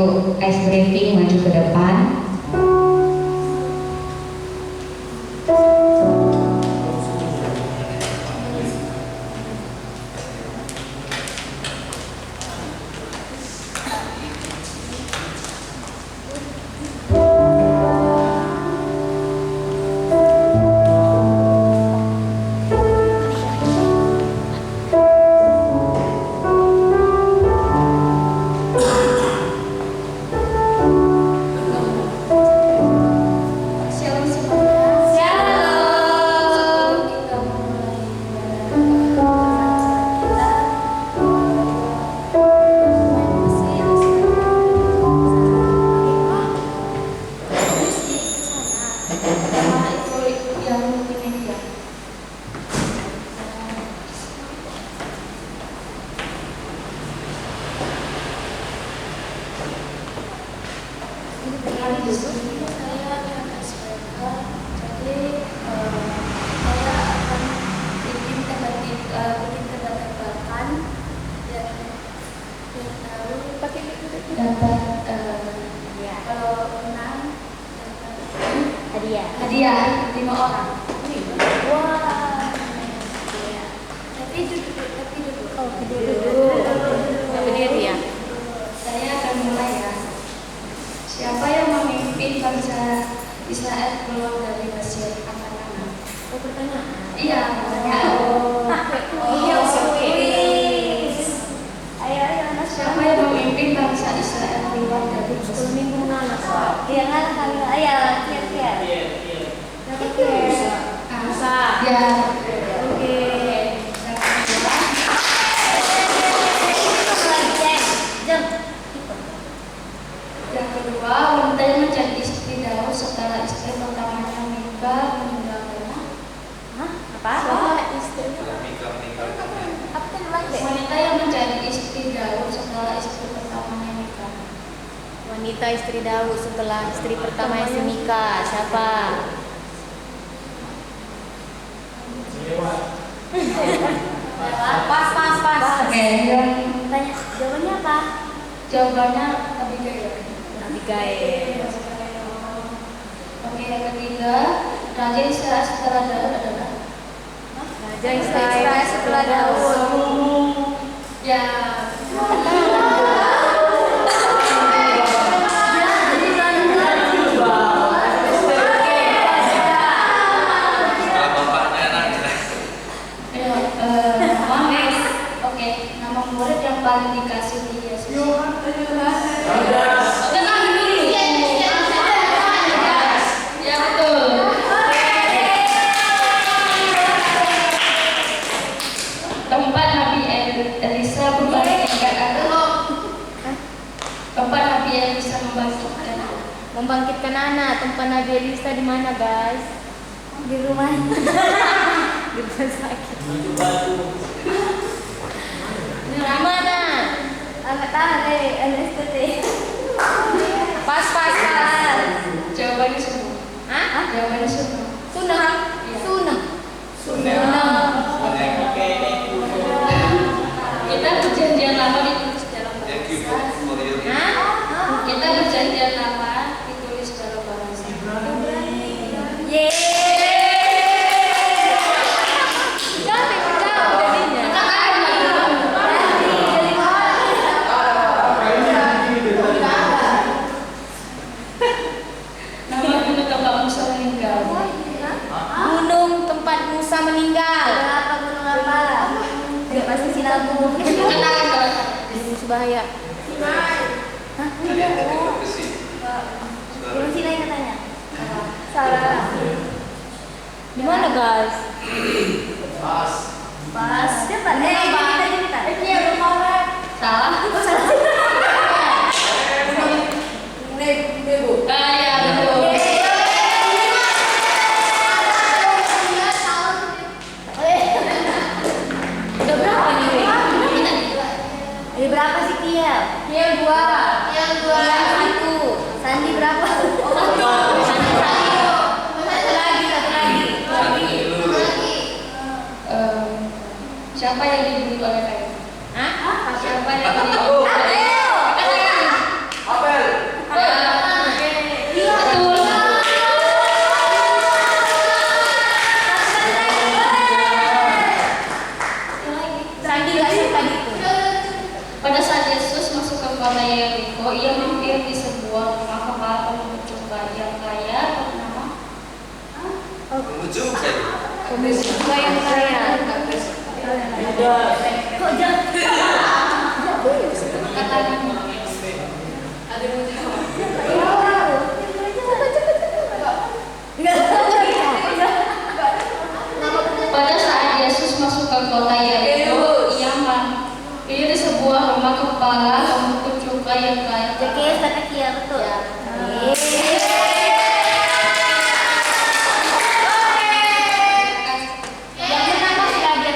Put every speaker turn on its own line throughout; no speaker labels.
untuk ice breaking maju ke depan.
Hadiah 5 orang.
Wah.
Tapi duduk.
Oh, duduk. Berdiri ya.
Saya akan mulai ya. Siapa yang memimpin bangsa Israel keluar dari Mesir? Apa-apa?
Oh, pertanyaan.
Iya, pertanyaan.
Ayo, anak.
Siapa yang memimpin bangsa Israel keluar dari Mesir?
10 minggu anak. Iya kan, ayo, siap-siap. Musa.
Ya.
Oke.
Yang kedua, wanita yang menjadi istri Daud setelah istri pertamanya Mikal meninggalnya.
Hah? Apa? Apa tuh lagi?
Wanita yang menjadi istri Daud setelah istri pertamanya Mikal.
Wanita istri Daud setelah istri pertama si Mika. Siapa? Pas.
Oke, yang
Tanya, jawabannya apa?
jawabannya Abigail.
Abigail.
Oke, yang ketiga, Raja Israel setelah Daud adalah
Raja Israel setelah Daud.
ya. Nama murid yang paling dikasih di Yesus. Tenang dulu. Ya betul. Tempat Nabi Elisa membangkitkan anak. Tempat Nabi Elisa membangkitkan anak.
Membangkitkan anak. Tempat Nabi Elisa di mana, guys? Di rumah. Di rumah sakit. Di mana? Anak tadi, NSTT. Pas.
Jawabannya semua.
Hah?
Jawabannya semua.
Sunah.
Iya.
Sunah.
Kita perjanjian lama ditulis dalam bahasa.
Hah?
Kita perjanjian lama ditulis dalam bahasa.
Yeay. Jauh jadinya.
Nama gunung tempat Musa meninggal.
Gunung tempat Musa meninggal. Gunung apa? Gak pasti Sinabung. Gunung Subahaya. Hah? Gunung Sinai katanya. Salah. Di mana, guys? Pas. Siapa? Kita.
Salah. Ya betul.
Udah berapa nih? Ada berapa sih Kiel? Kiel 2. Kiel 1. Sandi berapa? Sandi 1. Satu lagi.
Siapa yang dibuli oleh Kain?
Hah?
Siapa yang dibuli oleh Kain? memimpin di sebuah rumah kepala pemungut cukai yang kaya bernama
Pemuda yang kaya. Kok jangan?
katanya. Pada saat Yesus masuk ke kota Yeriko, ia mampir di sebuah rumah kepala pemungut cukai yang kaya.
Oke, kata Kia betul. Yang menang masih ada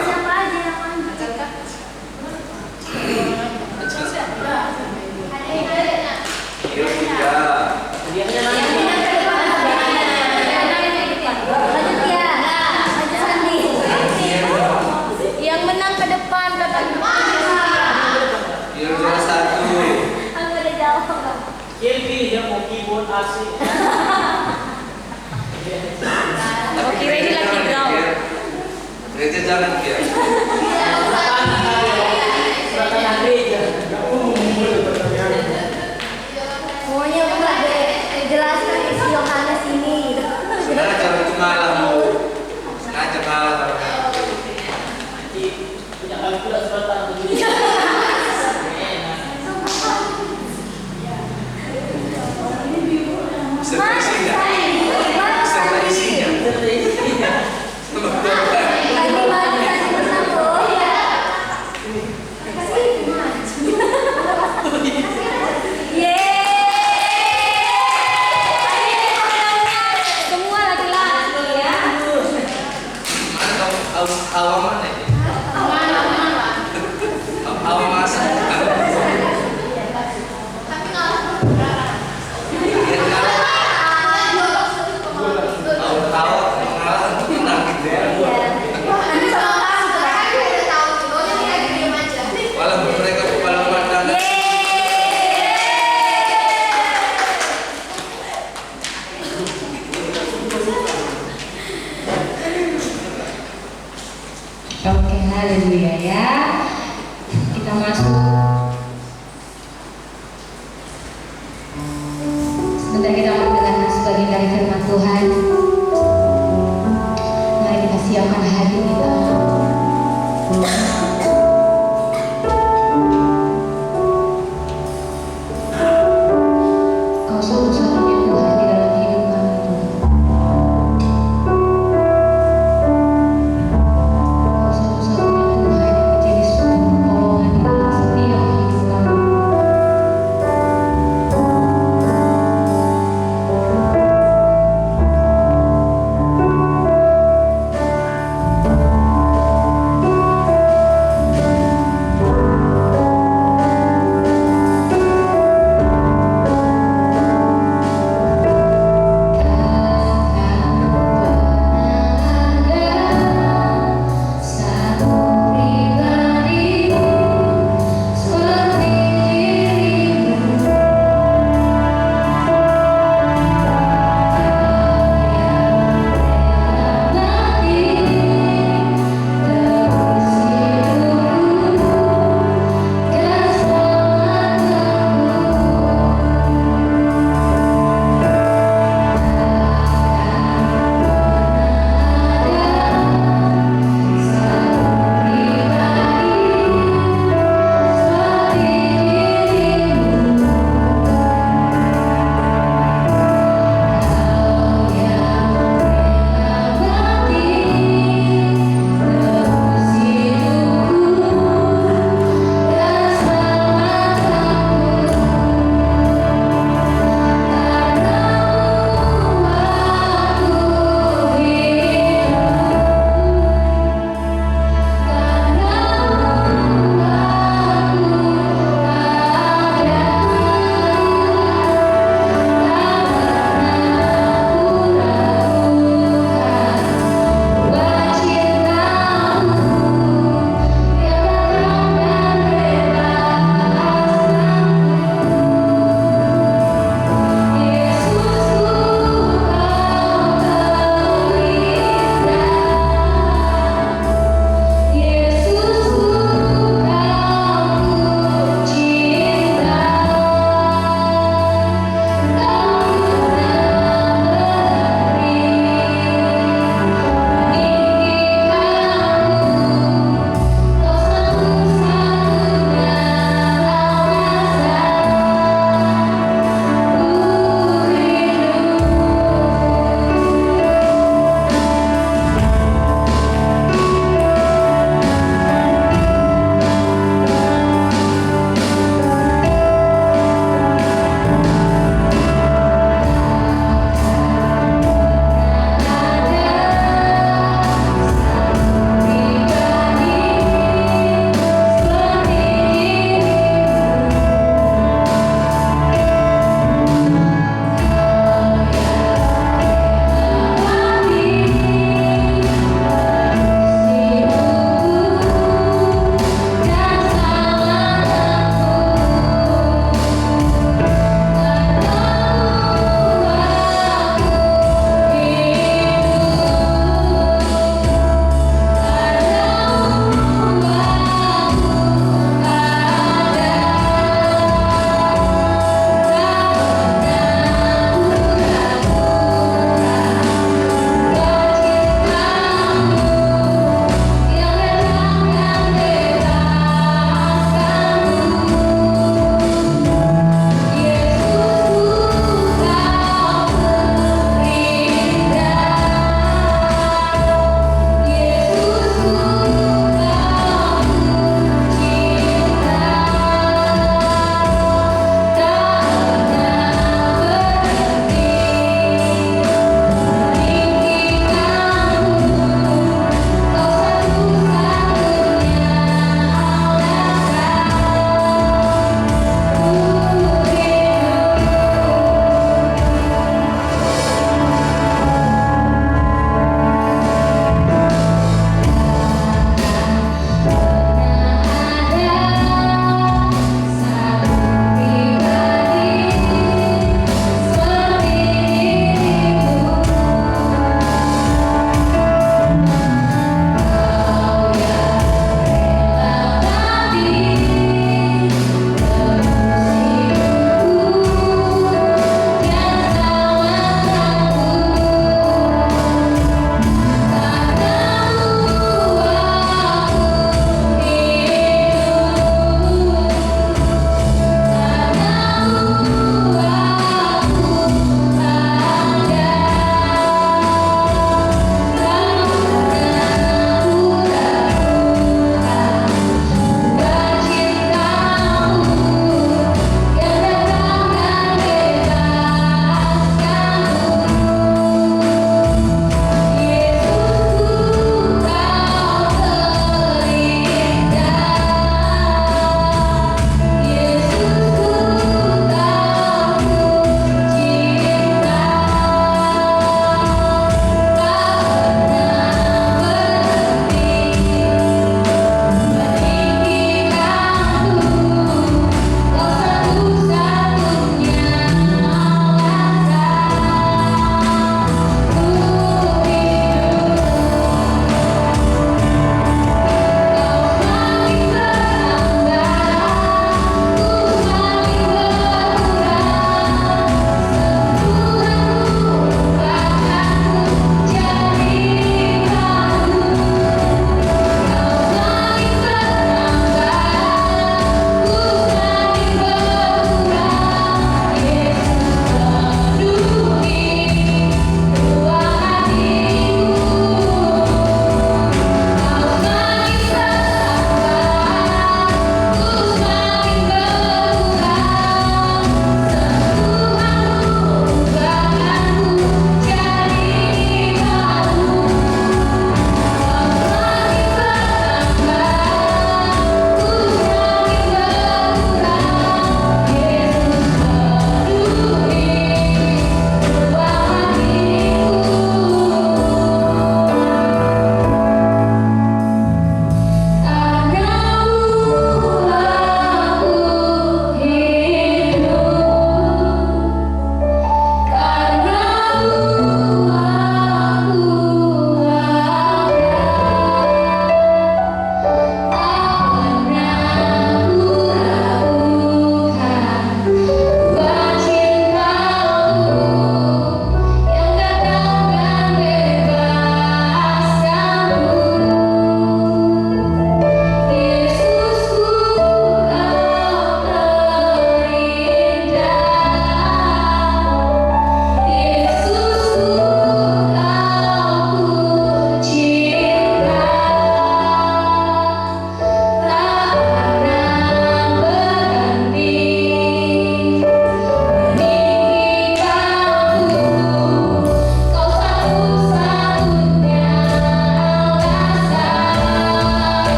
siapa aja yang maju? Yang menang ke depan. Lanjut Kia. Lanjut Sandi. Yang menang ke depan Aku udah jawab.
Kelvin dia mau keyboard asik.
Oke, ini lagi draw.
Gereja jangan dia.
Suratan gereja.
Pokoknya buat jelaskan isi Yohanes ini.
Sengaja itu malah mau. Sengaja malah.
Nanti punya kali pula suratan gereja.
Serta isinya. Serta isinya.
Tadi maju tadi menang loh. Semua laki-laki ya.
Mana hawa mana ini? Hawa masa. Hawa mengalah untuk menang gitu ya. Walaupun mereka kepala pandangan.
Oke, haleluya ya. Kita masuk. Sebentar kita mau mendengarkan sebagian dari firman Tuhan. Mari kita siapkan hati kita. Kau satu-satunya Tuhan di dalam hidup kami, Tuhan. Kau satu-satunya Tuhan yang menjadi sumber pertolongan di dalam setiap hidup kami.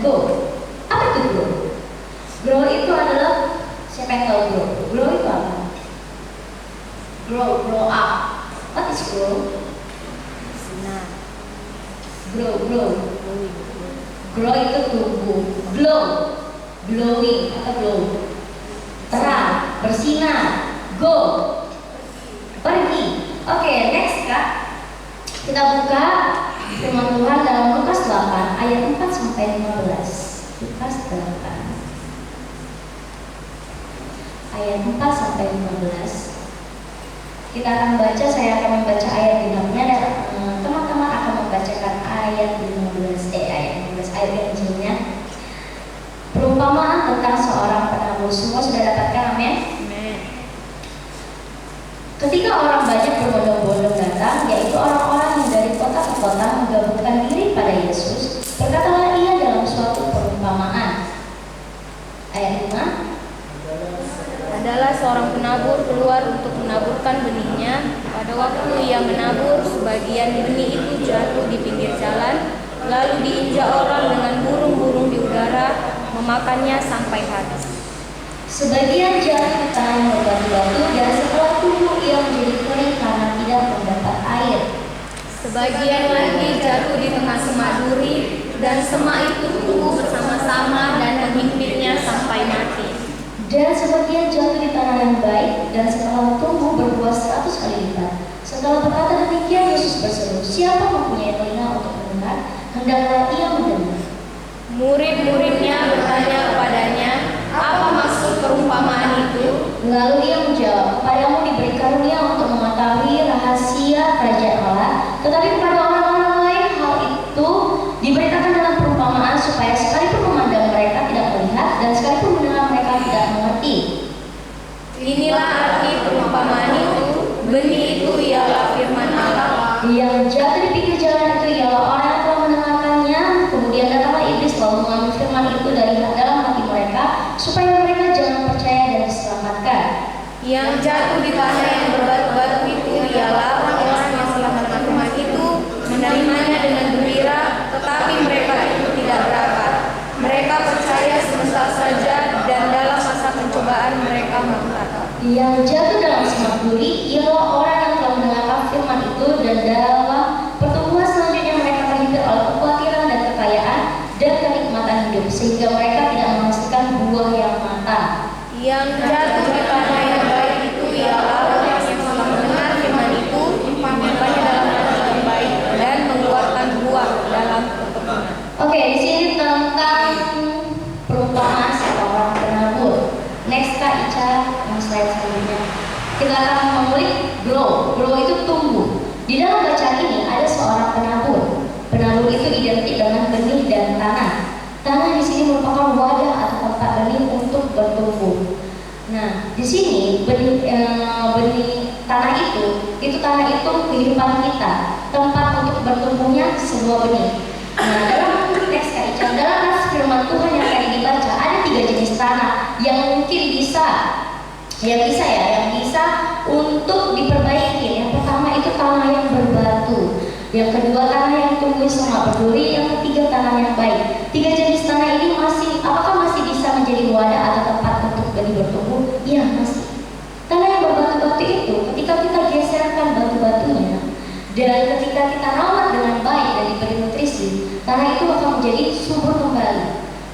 go. Apa itu grow? Grow itu adalah, siapa yang tahu grow? Grow itu apa? Grow up. What is grow?
Sinar.
Grow. Grow itu tumbuh. Glow, glowing atau glow. Terang, bersinar. Go, pergi. Oke, next Kak. Kita buka firman Tuhan dalam Lukas 8 ayat 4 sampai 15. Lukas 8 ayat 4 sampai 15. Kita akan baca, saya akan membaca ayat genapnya dan teman-teman akan membacakan ayat 15 ayat Injilnya. Perumpamaan tentang seorang penabur. Semua sudah dapatkan, amin? Ketika orang banyak berbondong-bondong datang, yaitu orang-orang yang dari kota ke kota menggabungkan diri pada Yesus, berkatalah ia dalam suatu perumpamaan. Ayat 5.
Adalah seorang penabur keluar untuk menaburkan benihnya. Pada waktu ia menabur, sebagian benih itu jatuh di pinggir jalan, lalu diinjak orang dengan burung-burung di udara, memakannya sampai habis.
Sebagian jatuh di tanah yang berbatu-batu, dan setelah tumbuh ia menjadi kering karena tidak mendapat air.
Sebagian lagi jatuh di tengah semak duri, dan semak itu tumbuh bersama-sama dan menghimpitnya sampai mati.
Dan sebagian jatuh di tanah yang baik, dan setelah tumbuh berbuah 100 kali lipat. Setelah berkata demikian, Yesus berseru, "Siapa mempunyai telinga untuk mendengar, hendaklah ia mendengar."
Murid-muridnya bertanya kepadanya, "Apa maksud perumpamaan itu?"
Lalu ia menjawab, "Kepadamu diberi karunia untuk mengetahui rahasia kerajaan Allah, tetapi kepada orang-orang lain hal itu diberitakan dalam perumpamaan, supaya sekalipun memandang mereka tidak melihat, dan sekalipun mendengar mereka tidak mengerti."
Inilah arti perumpamaan itu. Benih itu ialah firman Allah.
Yang jatuh di pinggir jalan itu ialah orang yang telah mendengarkannya, kemudian datanglah iblis lalu mengambil firman itu dari dalam hati mereka, supaya mereka jangan percaya dan diselamatkan.
Yang jatuh di tanah yang berbatu-batu itu ialah orang-orang yang setelah mendengar firman itu menerimanya dengan gembira, tetapi mereka itu tidak berakar. Mereka percaya sebentar saja, dan dalam masa pencobaan mereka murtad.
Yang jatuh dalam semak duri ialah orang yang telah mendengarkan firman itu, dan dalam pertumbuhan selanjutnya mereka terhimpit oleh kekhawatiran dan kekayaan dan kenikmatan hidup, sehingga mereka tidak menghasilkan buah yang matang.
Yang jatuh di tanah yang baik itu ialah orang yang setelah mendengar firman itu menyimpannya dalam hati yang baik dan mengeluarkan buah dalam keturunan.
Oke, di sini tentang perumpamaan seorang penabur. Next Kak Ica, yang slide selanjutnya. Kita akan mengulik grow. Grow itu tumbuh. Di dalam bacaan ini ada seorang penabur. Penabur itu identik dengan benih dan tanah. Tanah di sini merupakan wadah atau tempat benih untuk bertumbuh. Nah, di sini benih tanah itu tanah itu kehidupan kita, tempat untuk bertumbuhnya sebuah benih. Nah, dalam teks Kak Ica, dalam firman Tuhan yang tadi dibaca ada 3 jenis tanah yang mungkin bisa untuk diperbaiki. Yang pertama itu tanah yang berbatu, yang kedua tanah yang tumbuh semak berduri, yang ketiga tanah yang baik. 3 jenis tanah ini apakah masih bisa menjadi wadah atau tempat untuk benih bertumbuh? Iya, masih. Tanah yang berbatu-batu itu ketika kita geserkan batu-batunya dan ketika kita rawat dengan baik dan diberi nutrisi, tanah itu akan menjadi subur kembali.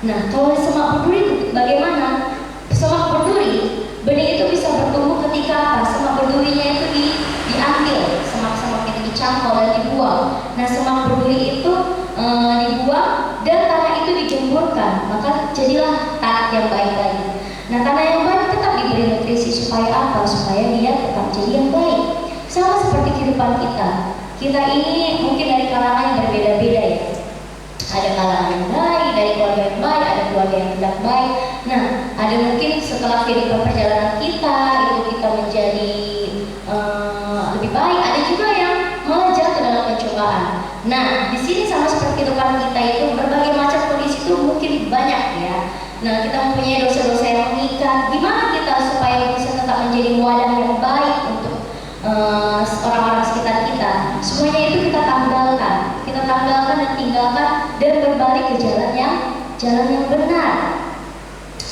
Nah, kalau di semak berduri bagaimana? Semak berduri, benih itu bisa bertumbuh ketika apa? Semak berdurinya itu diambil, semak-semak itu dicangkul dan dibuang. Nah, semak berduri itu dibuang dan tanah itu dijemurkan, maka jadilah tanah yang baik lagi. Nah, tanah yang baik tetap diberi nutrisi supaya apa? Supaya dia tetap jadi yang baik. Sama seperti kehidupan kita. Kita ini mungkin dari kalangan yang berbeda-beda ya. Ada kalangan yang baik, dari keluarga yang baik, ada keluarga yang tidak baik. Nah, ada mungkin setelah kehidupan perjalanan kita itu kita menjadi lebih baik. Ada juga yang malah jatuh dalam pencobaan. Nah, di sini sama seperti kehidupan kita itu berbagai macam kondisi itu mungkin banyak ya. Nah, kita mempunyai dosa-dosa yang mengikat. Gimana kita supaya bisa tetap menjadi wadah yang baik untuk orang-orang sekitar kita? Semuanya itu kita tanggalkan dan tinggalkan dan berbalik ke jalan yang jalan yang benar.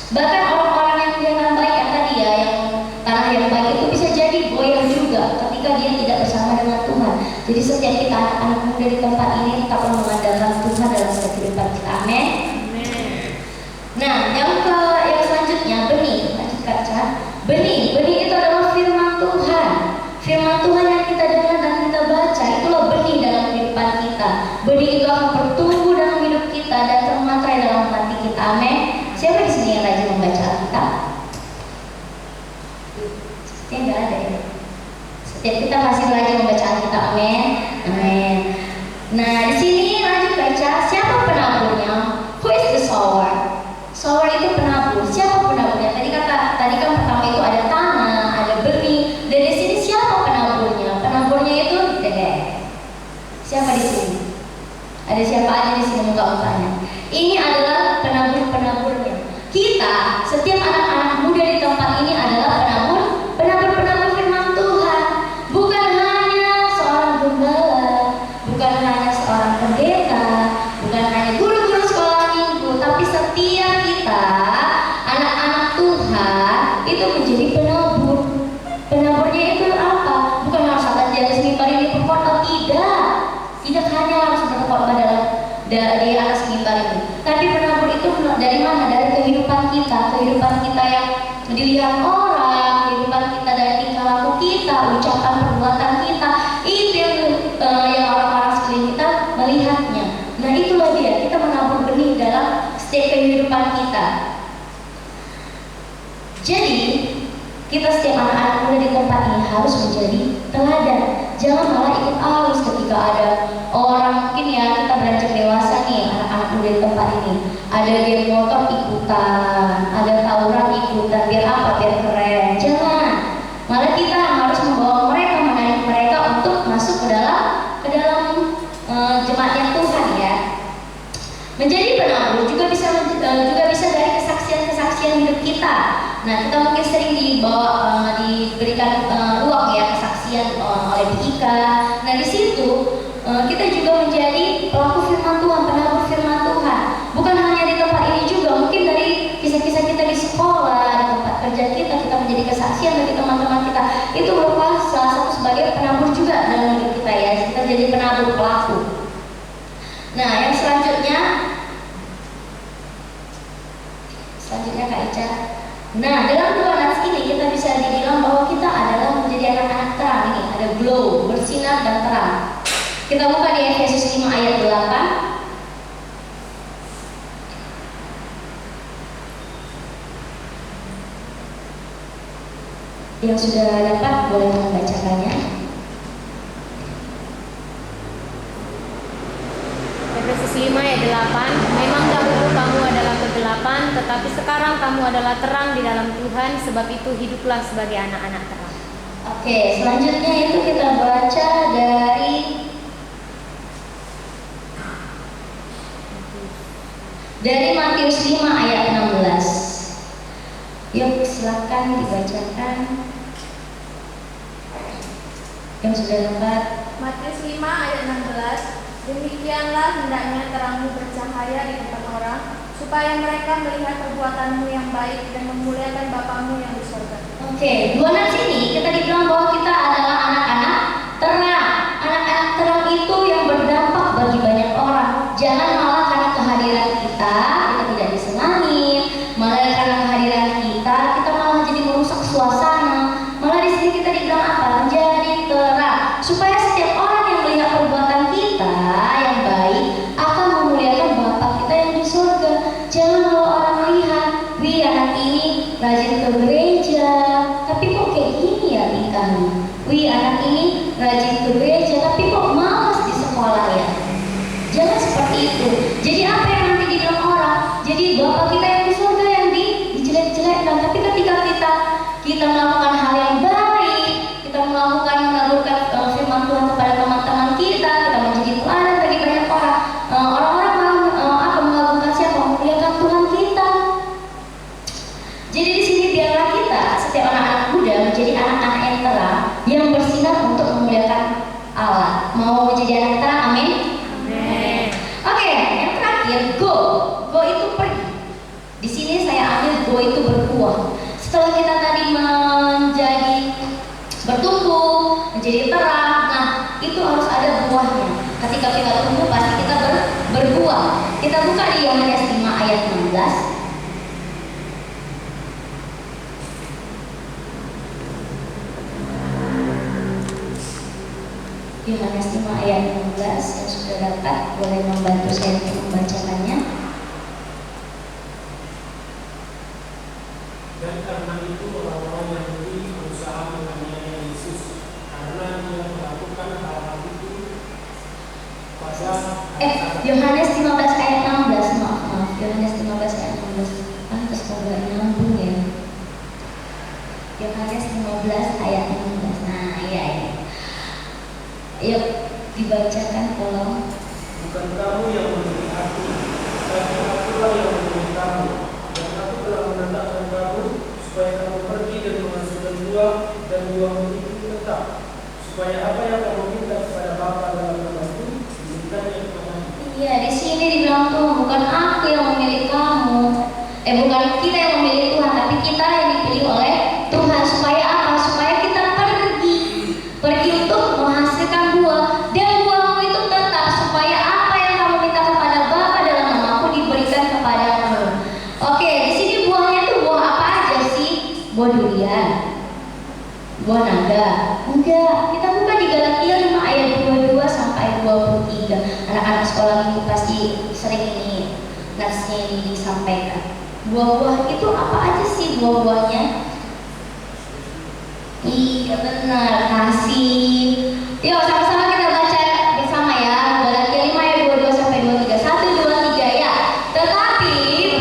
Bahkan orang-orang yang jalan baik yang tadi ya, yang tanah yang baik itu bisa jadi goyah juga ketika dia tidak bersama dengan Tuhan. Jadi setiap kita anak-anak muda di tempat ini tetaplah mengandalkan Tuhan dalam setiap kehidupan kita. Amin. Nah, yang selanjutnya benih. Lanjut kaca. Benih itu adalah firman Tuhan. Firman Tuhan yang kita dengar dan kita baca, itulah benih dalam kehidupan kita. Benih itu akan bertumbuh dalam hidup kita dan termatrai dalam hati kita. Amin. Siapa di sini yang rajin membaca Alkitab? Sepertinya nggak ada ya. Setiap kita masih rajin membaca Alkitab. Amin. Amin. Nah, di sini lanjut baca. Siapa penaburnya? Who is the sower? Sower itu penabur. Siapa penaburnya? Tadi kan pertama itu ada tanah, ada benih. Dan di sini siapa penaburnya? Penaburnya itu Dede. Siapa di sini? Ada siapa aja di sini muka-mukanya? Ini adalah penabur-penaburnya. Kita, setiap anak-anak muda di tempat ini adalah penabur firman Tuhan. Bukan hanya seorang gembala, bukan hanya seorang pendeta, bukan hanya guru-guru sekolah minggu, tapi setiap kita, anak-anak Tuhan, itu menjadi penabur. Penaburnya itu apa? Bukan harus akan jadi mimbar ini berkhotbah, tidak hanya harus berkhotbah di atas mimbar ini. Tapi penabur itu dari mana? Dari kehidupan kita yang dilihat orang, kehidupan kita dari tingkah laku kita, ucapan perbuatan kita, itu yang orang-orang sekeliling kita melihatnya. Nah, itulah dia, kita menabur benih dalam setiap kehidupan kita. Jadi kita setiap anak-anak muda di tempat ini harus menjadi teladan. Jangan malah ikut arus ketika ada orang, mungkin ya kita beranjak dewasa nih, anak-anak muda di tempat ini. Ada geng motor ikutan, ada tawuran ikutan, biar apa? Biar keren. Jangan. Malah kita harus membawa mereka, menarik mereka untuk masuk ke dalam jemaatnya Tuhan ya. Menjadi penabur juga bisa dari kesaksian hidup kita. Nah, kita mungkin sering diberikan ruang ya kesaksian oleh BIK. Nah, di situ kita juga menjadi pelaku firman Tuhan, penabur firman Tuhan. Bukan hanya di tempat ini juga, mungkin dari kisah-kisah kita di sekolah, di tempat kerja kita menjadi kesaksian bagi teman-teman kita. Itu merupakan salah satu sebagai penabur juga dalam hidup kita ya. Kita jadi penabur pelaku. Nah, yang selanjutnya Kak Ica. Nah, dalam dua nats ini kita bisa dibilang bahwa kita adalah menjadi anak-anak terang. Ini ada glow, bersinar dan terang. Kita buka di Efesus 5 ayat 8. Yang sudah dapat boleh membacakannya.
Efesus 5 ayat 8. Memang dahulu kamu adalah kegelapan, tetapi sekarang kamu adalah terang di dalam Tuhan, sebab itu hiduplah sebagai anak-anak terang.
Oke, selanjutnya itu kita baca dari Matius 5 ayat 16. Yuk, silakan dibacakan. Yang sudah dapat.
Matius 5 ayat 16. Demikianlah hendaknya terangmu bercahaya di depan orang, supaya mereka melihat perbuatanmu yang baik dan memuliakan Bapamu yang di surga.
Oke, dua nats ini kita dibilang bahwa kita adalah anak-anak terang. Anak-anak terang itu yang berdampak bagi banyak orang. Jangan malah karena kehadiran kita tidak disenangi, malah karena kehadiran kita malah jadi merusak suasana. Malah di sini kita dibilang apa? Menjadi terang, supaya setiap orang yang melihat perbuatan kita yang baik akan memuliakan Bapa kita yang di surga. Jangan kalau orang melihat, wih anak ini rajin ke gereja, tapi kok kayak gini ya tingkahnya. Wih anak ini rajin ke gereja, tapi kok malas di sekolah ya. Jangan seperti itu. Jadi apa yang nanti dibilang orang? Jadi Bapa kita yang di surga yang dijelek-jelekkan. Tapi ketika kita melakukan hal yang baik, kita menaburkan firman Tuhan kepada teman-teman kita menjadi teladan bagi banyak orang. Orang-orang akan mengagungkan siapa? Memuliakan Tuhan kita. Jadi di sini biarlah kita setiap anak-anak muda menjadi anak-anak yang terang, yang bersinar untuk memuliakan Allah. Mau menjadi anak terang? Amin.
Amin.
Oke, yang terakhir, go. Go itu Di sini saya ambil buah itu berbuah. Setelah kita tadi menjadi bertumbuh, menjadi terang, nah itu harus ada buahnya. Ketika kita tumbuh pasti kita berbuah. Kita buka di Yohanes 5 ayat 16. Yohanes 5 ayat 16 yang sudah dapat boleh membantu saya untuk membacakannya.
Dan karena itu orang-orang Yahudi berusaha menganiaya Yesus karena dia melakukan hal-hal itu pada
Yohanes 15 ayat 16, maaf Yohanes 15 ayat 16. Terus nggak nyambung ya. Yohanes 15 ayat 16. Nah, iya. Yuk dibacakan tolong.
bukan kamu yang memilih aku, tapi akulah yang memilih kamu. Dan aku telah menetapkan kamu supaya kamu pergi dan menghasilkan buah dan buahmu itu tetap, supaya apa yang kamu minta kepada Bapa dalam namaku diberikannya kepadamu.
Iya, di sini dibilang tuh bukan aku yang memilih kamu, bukan kita yang memilih Tuhan, tapi kita yang dipilih oleh Tuhan. Supaya apa? Supaya kita pergi untuk menghasilkan buah, dan buahmu itu tetap, supaya apa yang kamu minta kepada Bapa dalam namaku diberikan kepadamu. Oke, di sini buahnya tuh buah apa aja sih? Buah durian, buah naga? Enggak. Kita buka di Galatia 5 ayat 22 sampai 23. Anak-anak sekolah minggu pasti sering ini natsnya ini disampaikan. Buah-buah itu apa aja sih buah-buahnya? Iya benar, kasih. Yuk sama-sama kita baca bersama ya. Galatia 5 ayat 22 sampai 23. 1, 2, 3 ya. Tetapi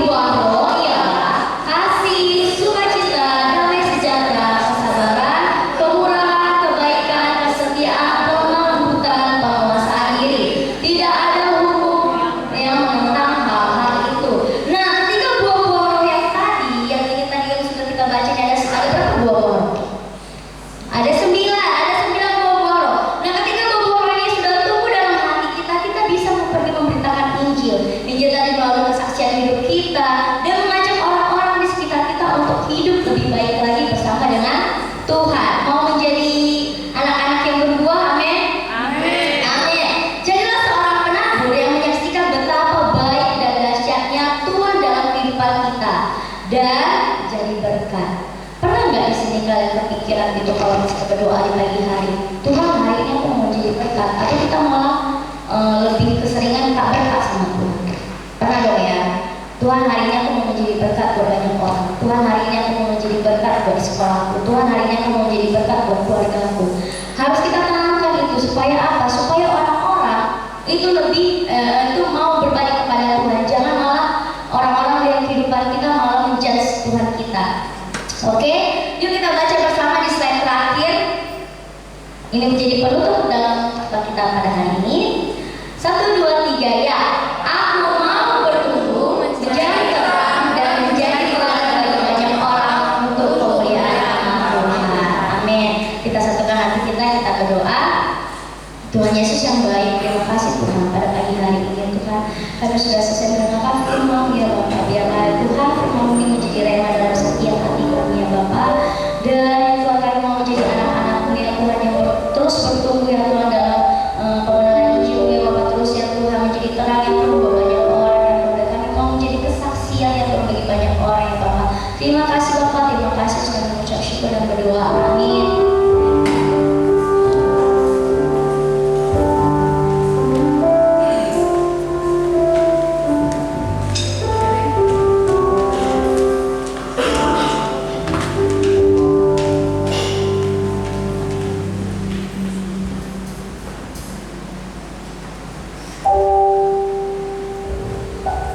buah roh ialah kasih, sukacita, damai sejahtera, kesabaran, kemurahan, kebaikan, kesetiaan, kelembutan, penguasaan diri. Tidak ada hukum yang menentang hal-hal itu. Nah, ketika buah-buah roh yang tadi, yang ini tadi yang sudah kita baca, ada berapa buah roh? Ada 9 buah-buah roh. Nah, ketika buah-buah roh ini sudah tumbuh dalam hati kita, kita bisa pergi memberitakan Injil. Injil tadi melalui kesaksian hidup kita dan mengajak orang-orang di sekitar kita untuk hidup lebih baik lagi bersama dengan Tuhan. Mau menjadi anak-anak yang berbuah, amin? Amin. Amin. Jadilah seorang penabur yang menyaksikan betapa baik dan dahsyatnya Tuhan dalam kehidupan kita dan jadi berkat. Pernah nggak di sini kalian kepikiran gitu kalau kita berdoa di pagi hari, Tuhan hari ini aku mau jadi berkat, atau kita malah lebih keseringan tak berkat sama Tuhan? Pernah dong ya? Tuhan hari ini aku mau menjadi berkat buat banyak orang. Tuhan hari ini aku mau menjadi berkat buat sekolahku. Tuhan hari ini aku mau menjadi berkat buat keluargaku. Harus kita tanamkan itu supaya apa? Supaya orang-orang itu lebih itu mau berbalik kepada Tuhan. Jangan malah orang-orang yang kehidupan kita malah menjudge Tuhan kita. Oke, yuk kita baca bersama di slide terakhir. Ini menjadi penutup dalam kita pada hari ini. 1, 2, 3 ya. Aku mau bertumbuh menjadi terang dan menjadi teladan bagi banyak orang untuk kemuliaan nama Tuhan. Amin. Kita satukan hati kita berdoa. Tuhan Yesus yang baik, terima kasih Tuhan pada pagi hari ini Tuhan. Kami sudah selesai mendengarkan firman ya Bapak. Biarlah Tuhan firman ini menjadi rema dalam setiap hati kami ya Bapak. Dan Tuhan kami mau menjadi anak-anak-Mu ya Tuhan yang terus bertumbuh ya Tuhan dalam kebenaran Injil ya Bapak. Terus ya Tuhan menjadi terang yang penuh banyak orang ya Bapak. Kami mau menjadi kesaksian yang penuh bagi banyak orang ya Bapak. Terima kasih Bapak, terima kasih sudah mengucap syukur dan berdoa. Amin.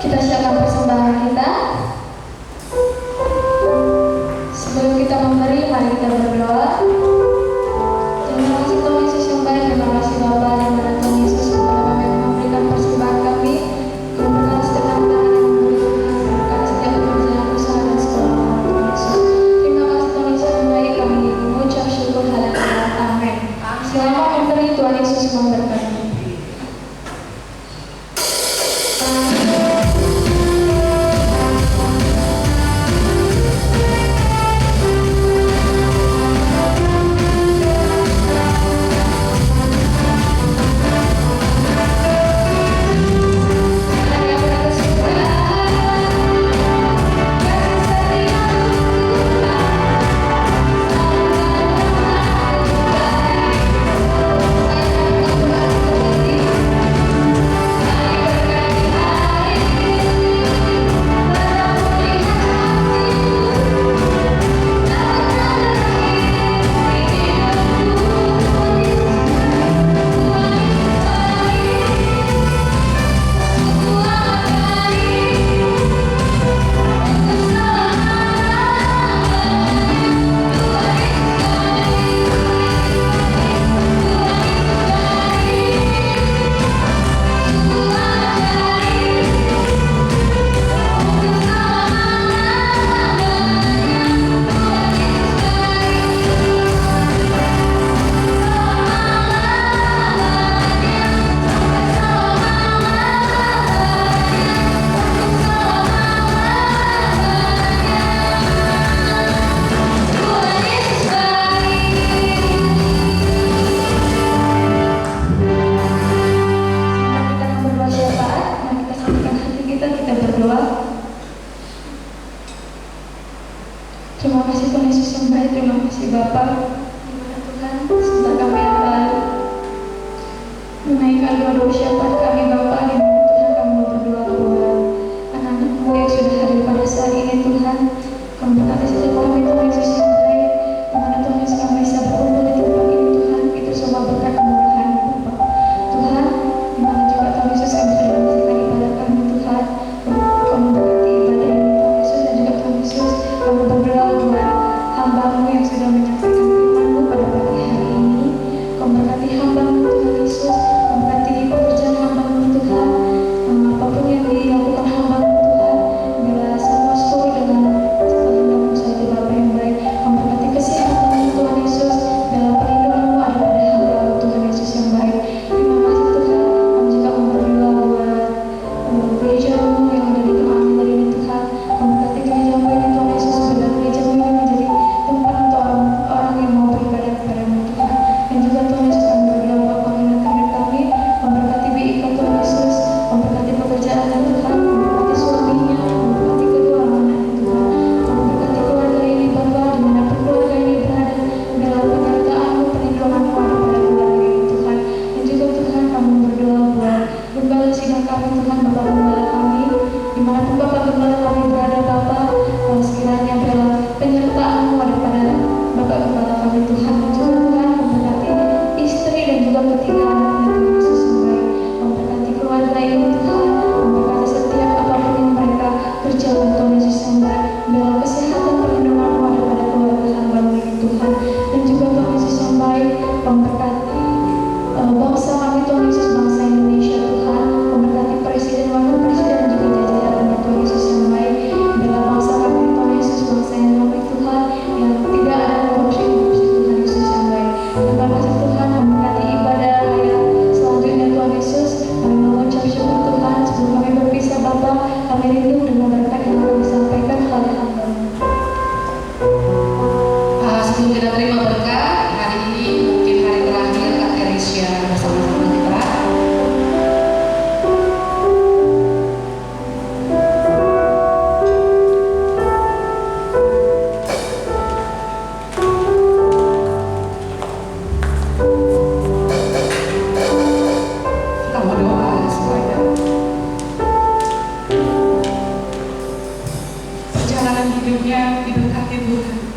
Kita siapkan persembahan kita. Sebelum kita memberi, mari Terima kasih Tuhan Yesus yang baik, terima kasih Bapa. Tuhan, sebentar kami akan menaikkan doa syafaat kami Bapa, di mana Tuhan kami mau berdoa buat anak-anakmu yang sudah hadir pada saat ini Tuhan. Kami berkati setiap kami Tuhan Yesus yang baik, di mana Tuhan Yesus kami bisa berkumpul di tempat ini Tuhan, itu semua berkat kemurahan Bapa. Tuhan, di mana juga Tuhan Yesus kami sudah menyaksikan ibadah kami Tuhan. Kami berkati ibadah ini Tuhan Yesus, dan juga Tuhan Yesus kami berdoa buat hamba-Mu yang sudah menyaksikan firman-Mu pada pagi hari ini. Kami berkati hamba-Mu Tuhan Yesus, kami berkati pekerjaan hamba-Mu Tuhan, apapun yang dilakukan hamba-Mu Tuhan, bila semua sesuai dengan kehendak-Mu saja Bapa yang baik. Kami berkati kesehatan-Mu Tuhan Yesus, dalam perlindungan-Mu ada pada hamba-Mu Tuhan Yesus yang baik. Terima kasih Tuhan. Kami juga mau berdoa buat gereja-Mu yang ada di Kemang hari ini Tuhan. Kami berkati gereja-Mu ini Tuhan Yesus, bila gereja-Mu ini menjadi tempat untuk orang-orang yang mau beribadah kepada-Mu Tuhan. Dan juga Tuhan Yesus kami berdoa buat pemimpin kami, memberkati BIK Tuhan Yesus, memberkati pekerjaannya Tuhan, memberkati suaminya, memberkati kedua anak-anaknya Tuhan, memberkati keluarga ini Bapa, dimanapun keluarga ini berada, dalam penyertaan-Mu, perlindungan-Mu ada pada keluarga ini Tuhan. Dan juga Tuhan kami berdoa buat gembala sidang kami Tuhan, Bapak Gembala kami, dimanapun Bapak Gembala kami berada Bapa, sekiranya dalam penyertaan-Mu ada pada Bapak Gembala kami Tuhan. Dan juga Tuhan memberkati istri dan juga ketiga anaknya Tuhan Yesus yang baik, memberkati keluarga ini Tuhan, memberkati setiap apapun yang mereka kerjakan Tuhan Yesus yang baik, dalam kesehatan perlindungan-Mu ada pada keluarga hamba-Mu ini Tuhan. Dan juga Tuhan Yesus yang baik, memberkati bangsa kami Tuhan Yesus, bangsa Indonesia Tuhan, memberkati presiden, wakil presiden dan juga jajarannya Tuhan Yesus yang baik, dalam bangsa kami Tuhan Yesus, bangsa yang damai Tuhan, yang tidak ada korupsi Tuhan Yesus yang baik. Terima kasih Tuhan, memberkati ibadah yang selanjutnya Tuhan Yesus. Kami mengucap syukur Tuhan, sebelum kami berpisah Bapa, kami rindu dengan berkat yang akan disampaikan oleh hamba-Mu.
Sebelum kita terima berkat, hari ini mungkin hari terakhir Kak Teresia bersama-sama kita. Kita berdoa semuanya. Perjalanan hidupnya diberkati Tuhan.